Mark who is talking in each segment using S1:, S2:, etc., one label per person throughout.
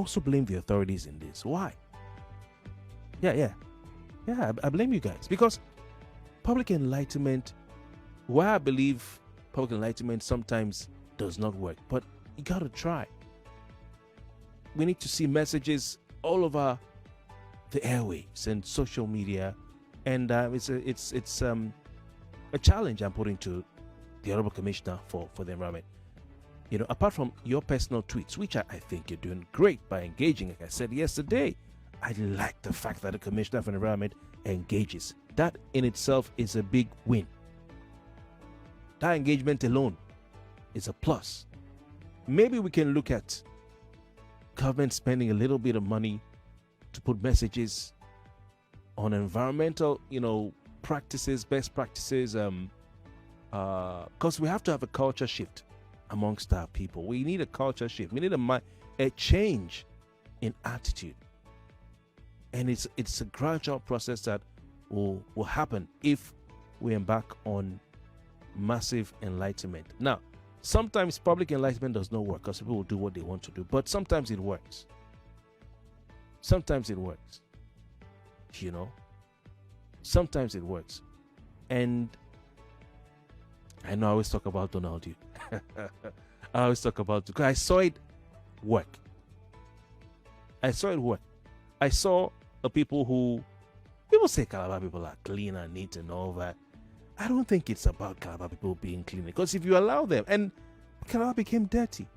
S1: also blame the authorities in this. Why? Yeah. I blame you guys because public enlightenment. Why I believe public enlightenment sometimes does not work, but you gotta try. We need to see messages all over the airwaves and social media, and it's a challenge I'm putting to the Honorable Commissioner for the Environment. Apart from your personal tweets, which I think you're doing great by engaging, like I said yesterday, I like the fact that the Commissioner for the Environment engages. That in itself is a big win. That engagement alone is a plus. Maybe we can look at government spending a little bit of money to put messages on environmental, practices, best practices, because we have to have a culture shift amongst our people. We need a culture shift. We need a change in attitude, and it's a gradual process that will happen if we embark on massive enlightenment. Now, sometimes public enlightenment does not work because people will do what they want to do, but sometimes it works. Sometimes it works. Sometimes it works. And I know I always talk about Donald Duke. I always talk about because I saw it work. I saw the people say Calabar people are clean and neat and all that. I don't think it's about Calabar people being clean, because if you allow them, and Calabar became dirty.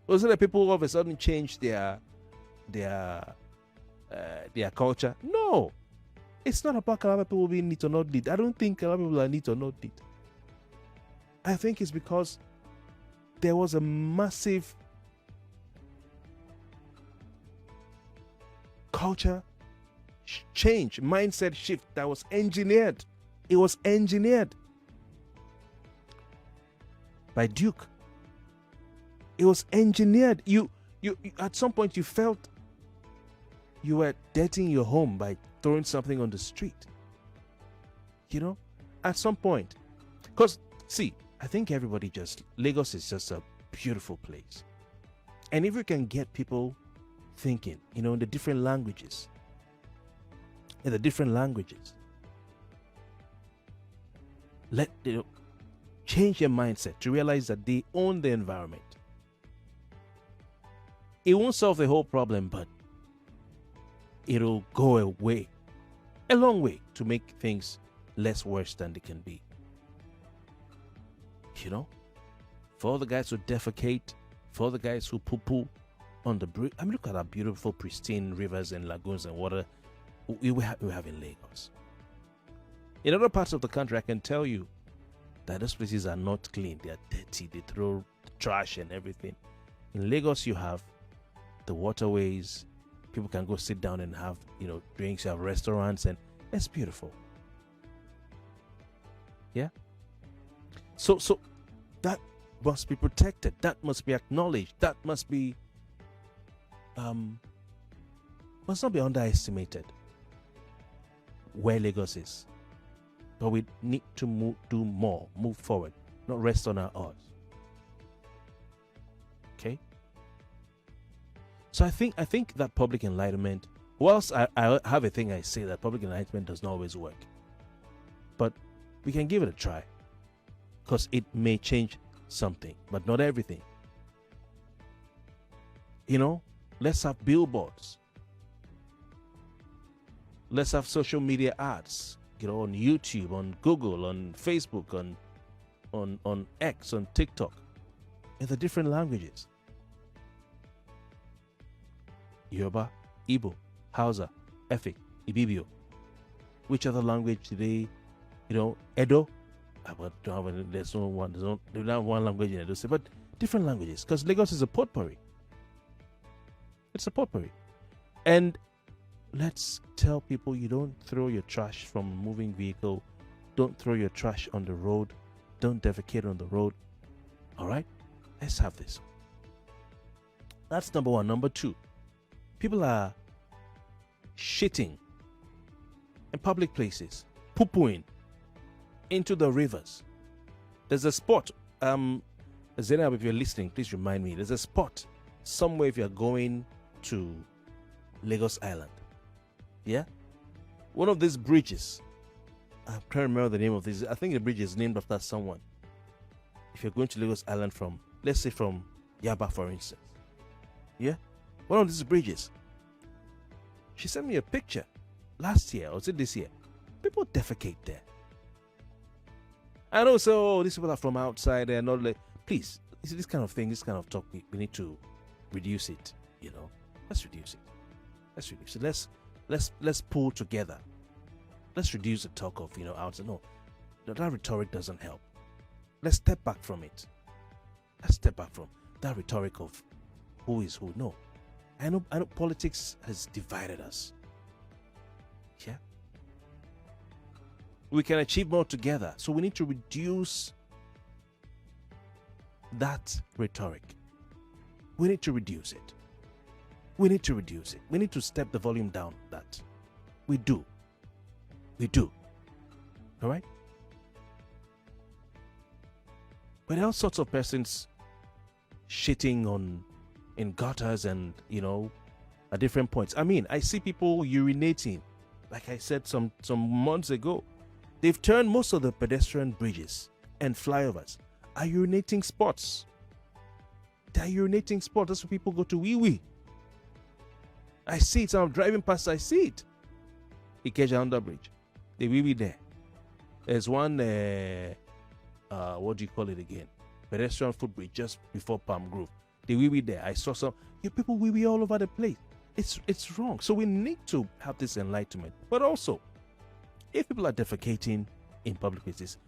S1: Was it that people all of a sudden changed their culture? No, it's not about Calabar people being neat or not neat. I don't think Calabar people are neat or not neat. I think it's because there was a massive culture change, mindset shift that was engineered. It was engineered by Duke. It was engineered. You at some point you felt you were dirtying your home by throwing something on the street. At some point. Because, see, I think Lagos is just a beautiful place. And if we can get people thinking, in the different languages, change your mindset to realize that they own the environment. It won't solve the whole problem, but it'll go a long way to make things less worse than they can be. For all the guys who defecate, for all the guys who poo-poo on the bridge. Look at our beautiful, pristine rivers and lagoons and water we have in Lagos. In other parts of the country, I can tell you that those places are not clean. They are dirty. They throw trash and everything. In Lagos, you have the waterways. People can go sit down and have, drinks. You have restaurants, and it's beautiful. Yeah. So that must be protected. That must be acknowledged. That must not be underestimated. Where Lagos is. But we need to move forward, not rest on our oars. Okay? So I think that public enlightenment, whilst I have a thing I say that public enlightenment does not always work, but we can give it a try, because it may change something, but not everything. Let's have billboards. Let's have social media ads, on YouTube, on Google, on Facebook, on X, on TikTok, in the different languages. Yoruba, Igbo, Hausa, Efik, Ibibio. Which other language do they, Edo? There's not one language in Edo, but different languages, because Lagos is a potpourri. It's a potpourri. And let's tell people, you don't throw your trash from a moving vehicle. Don't throw your trash on the road. Don't defecate on the road. All right? Let's have this. That's number one. Number two, people are shitting in public places, poo-pooing into the rivers. There's a spot, Zainab, if you're listening, please remind me. There's a spot somewhere if you're going to Lagos Island, yeah, one of these bridges, I can't remember the name of this. I think the bridge is named after someone. If you're going to Lagos Island from, let's say from Yaba, for instance, yeah, one of these bridges. She sent me a picture last year, or was it this year? People defecate there. I know, so these people are from outside. They're not like, please, this kind of thing, this kind of talk, we need to reduce it. You know, let's reduce it. Let's reduce it. Let's pull together. Let's reduce the talk of, outside. No, that rhetoric doesn't help. Let's step back from it. Let's step back from that rhetoric of who is who. No, I know politics has divided us. Yeah. We can achieve more together. So we need to reduce that rhetoric. We need to reduce it. We need to reduce it. We need to step the volume down. That we do. We do. All right? But there are all sorts of persons shitting in gutters and, at different points. I mean, I see people urinating. Like I said some months ago, they've turned most of the pedestrian bridges and flyovers are urinating spots. They're urinating spots. That's where people go to wee-wee. I see it. So I'm driving past, I see it. Ikeja under bridge. They wee-wee there. There's one, what do you call it again? Pedestrian footbridge just before Palm Grove. They wee-wee there. I saw some. People wee-wee all over the place. It's wrong. So we need to have this enlightenment. But also, if people are defecating in public places,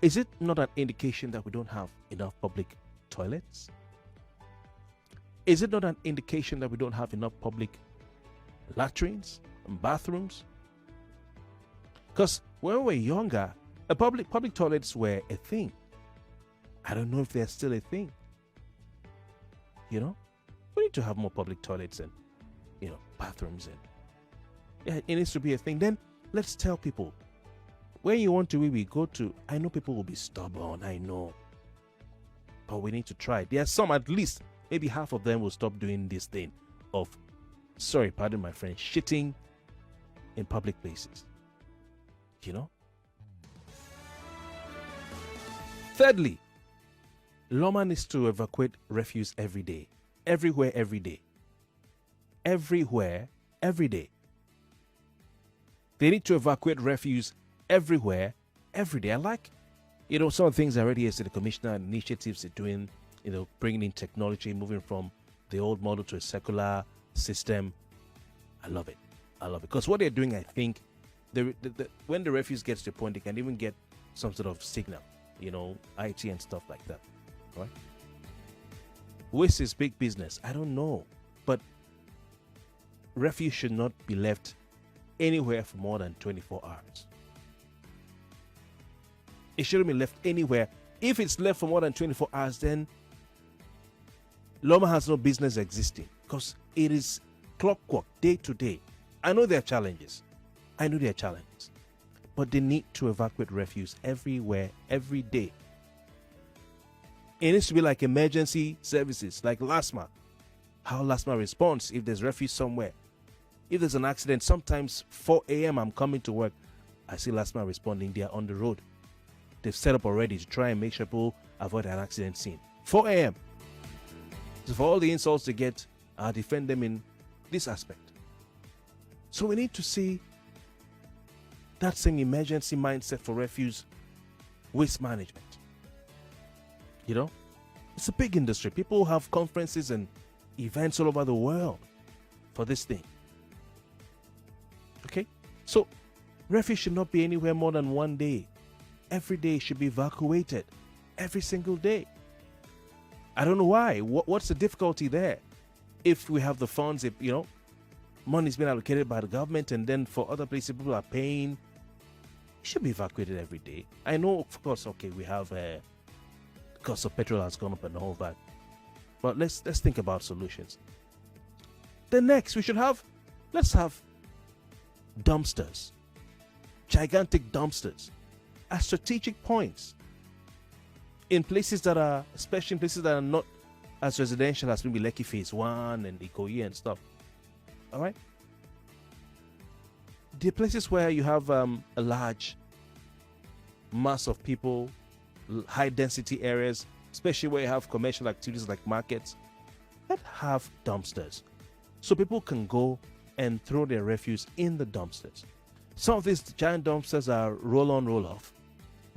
S1: is it not an indication that we don't have enough public toilets? Is it not an indication that we don't have enough public latrines and bathrooms? Because when we were younger, public toilets were a thing. I don't know if they're still a thing. We need to have more public toilets and bathrooms, and yeah, it needs to be a thing. Then let's tell people, when you want to we go to. I know people will be stubborn, I know, but we need to try. There are some, at least maybe half of them will stop doing this thing of, sorry, pardon my friend, shitting in public places. Thirdly, Loma needs to evacuate refuse every day. Everywhere, every day. Everywhere, every day. They need to evacuate refuse everywhere, every day. I like, some of the things I already hear, the commissioner initiatives they're doing, bringing in technology, moving from the old model to a circular system. I love it. Because what they're doing, I think, when the refuse gets to a point, they can even get some sort of signal, IT and stuff like that. Right? Waste is big business. I don't know. But refuse should not be left anywhere for more than 24 hours. It shouldn't be left anywhere. If it's left for more than 24 hours, then Loma has no business existing, because it is clockwork, day to day. I know there are challenges. But they need to evacuate refuse everywhere, every day. It needs to be like emergency services, like LASMA. How LASMA responds if there's refuse somewhere. If there's an accident, sometimes 4 a.m. I'm coming to work, I see LASMA responding. They're on the road. They've set up already to try and make sure people avoid an accident scene. 4 a.m. So for all the insults they get, I defend them in this aspect. So we need to see that same emergency mindset for refuse waste management. It's a big industry. People have conferences and events all over the world for this thing. Okay? So refuse should not be anywhere more than 1 day. Every day should be evacuated. Every single day. I don't know why. What's the difficulty there? If we have the funds, money's been allocated by the government, and then for other places people are paying, it should be evacuated every day. I know, of course, okay, we have the cost of petrol has gone up and all that. But let's think about solutions. The next, let's have dumpsters. Gigantic dumpsters at strategic points. In places that are, especially in places that are not as residential as maybe Lekki Phase 1 and Ikoyi and stuff. All right. The places where you have a large mass of people, high density areas, especially where you have commercial activities like markets, that have dumpsters. So people can go and throw their refuse in the dumpsters. Some of these giant dumpsters are roll on, roll off.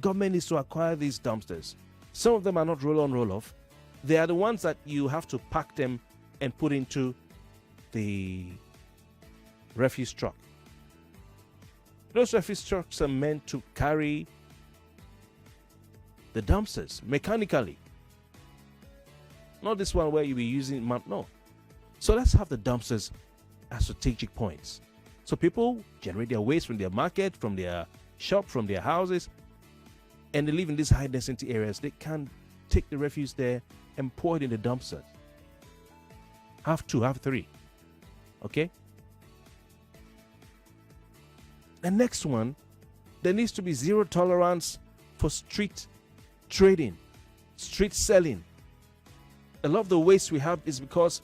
S1: Government needs to acquire these dumpsters. Some of them are not roll on, roll off. They are the ones that you have to pack them and put into the refuse truck. Those refuse trucks are meant to carry the dumpsters mechanically. Not this one where you'll be using, no. So let's have the dumpsters as strategic points. So people generate their waste from their market, from their shop, from their houses, and they live in these high density areas. They can take the refuse there and pour it in the dumpsters. Have two, have three. Okay? The next one, there needs to be zero tolerance for street trading, street selling. A lot of the waste we have is because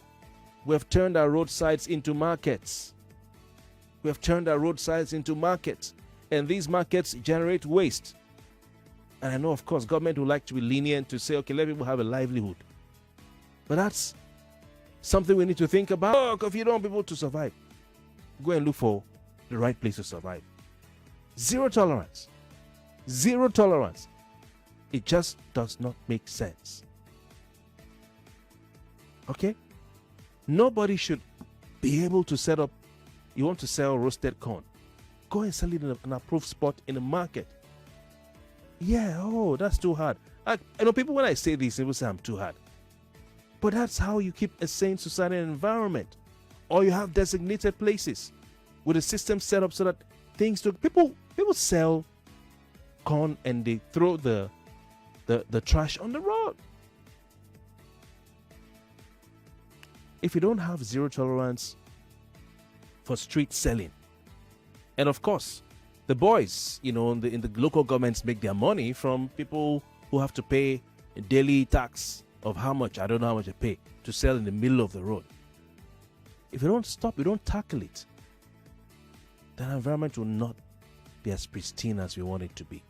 S1: we have turned our roadsides into markets. We have turned our roadsides into markets, and these markets generate waste. And I know, of course, government would like to be lenient to say, okay, let people have a livelihood. But that's something we need to think about. Oh, if you don't want people to survive, go and look for the right place to survive. Zero tolerance. Zero tolerance. It just does not make sense. Okay? Nobody should be able to set up, you want to sell roasted corn, go and sell it in an approved spot in the market. Yeah, oh, that's too hard. I know people, when I say this, they will say I'm too hard. But that's how you keep a sane society and environment. Or you have designated places with a system set up so that things do. People sell corn and they throw the trash on the road. If you don't have zero tolerance for street selling, and of course, the boys, in the local governments make their money from people who have to pay a daily tax of how much, I don't know how much they pay, to sell in the middle of the road. If you don't stop, you don't tackle it, then our environment will not be as pristine as we want it to be.